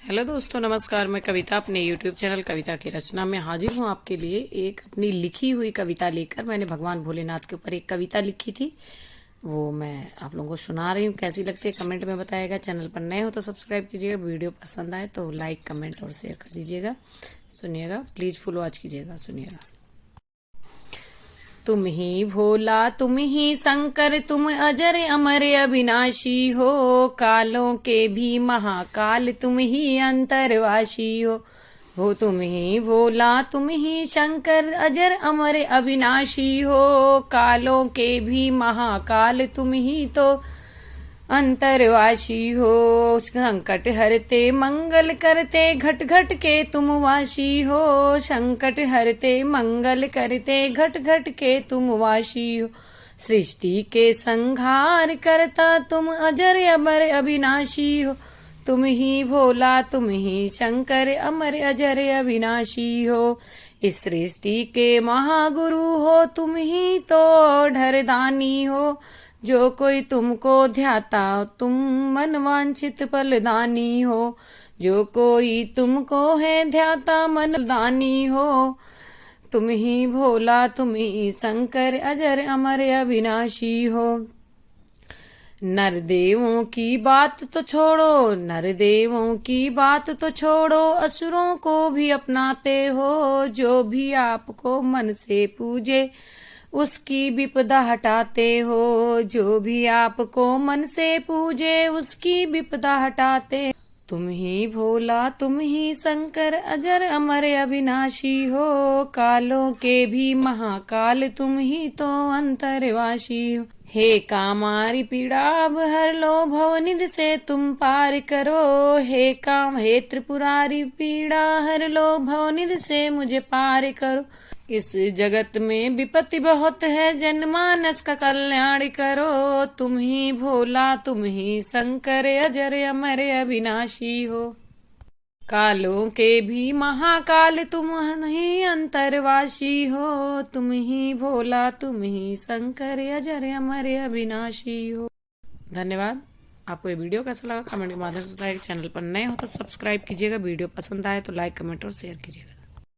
Hello दोस्तों, नमस्कार। मैं कविता अपने यूट्यूब चैनल कविता की रचना में हाजिर हूँ आपके लिए एक अपनी लिखी हुई कविता लेकर। मैंने भगवान भोलेनाथ के ऊपर एक कविता लिखी थी, वो मैं आप लोगों को सुना रही हूँ। कैसी लगती है कमेंट में बताइएगा। चैनल पर नए हो तो सब्सक्राइब कीजिएगा, वीडियो पसंद आए तो लाइक कमेंट और शेयर कर दीजिएगा। सुनिएगा, प्लीज़ फुल वॉच कीजिएगा, सुनिएगा। तुम ही भोला, तुम ही शंकर, तुम अजर अमर अविनाशी हो। कालों के भी महाकाल, तुम ही अंतरवासी हो तुम ही भोला, तुम ही शंकर, अजर अमर अविनाशी हो। कालों के भी महाकाल, तुम ही तो अंतरवासी हो। संकट हरते मंगल करते, घट घट के तुम वासी हो। संकट हरते मंगल करते, घट घट के तुम वासी हो। सृष्टि के संहार करता, तुम अजर अमर अविनाशी हो। तुम ही भोला, तुम ही शंकर, अमर अजर अविनाशी हो। इस सृष्टि के महागुरु हो, तुम ही तो ढरदानी हो। जो कोई तुमको ध्याता, तुम मनवांछित फलदानी हो। जो कोई तुमको है ध्याता, मनदानी हो। तुम ही भोला, तुम ही शंकर, अजर अमर अविनाशी हो। नर देवों की बात तो छोड़ो, नर देवों की बात तो छोड़ो, असुरों को भी अपनाते हो। जो भी आपको मन से पूजे, उसकी विपदा हटाते हो। जो भी आपको मन से पूजे, उसकी विपदा हटाते। तुम ही भोला, तुम ही शंकर, अजर अमर अविनाशी हो। कालों के भी महाकाल, तुम ही तो अंतरवासी हो। हे कामारी पीड़ा अब हर लो, भवनिधि से तुम पार करो। हे काम, हे त्रिपुरारी पीड़ा हर लो, भवनिधि से मुझे पार करो। इस जगत में विपत्ति बहुत है, जनमानस का कल्याण करो। तुम ही भोला, तुम ही शंकर, अजर अमर अविनाशी हो। कालों के भी महाकाल, तुम ही अंतरवासी हो। तुम ही भोला, तुम ही शंकर, अजर अमर अविनाशी हो। धन्यवाद। आपको ये वीडियो कैसा लगा कमेंट के माध्यम से बताइए। चैनल पर नए हो तो सब्सक्राइब कीजिएगा, वीडियो पसंद आए तो लाइक कमेंट और शेयर कीजिएगा।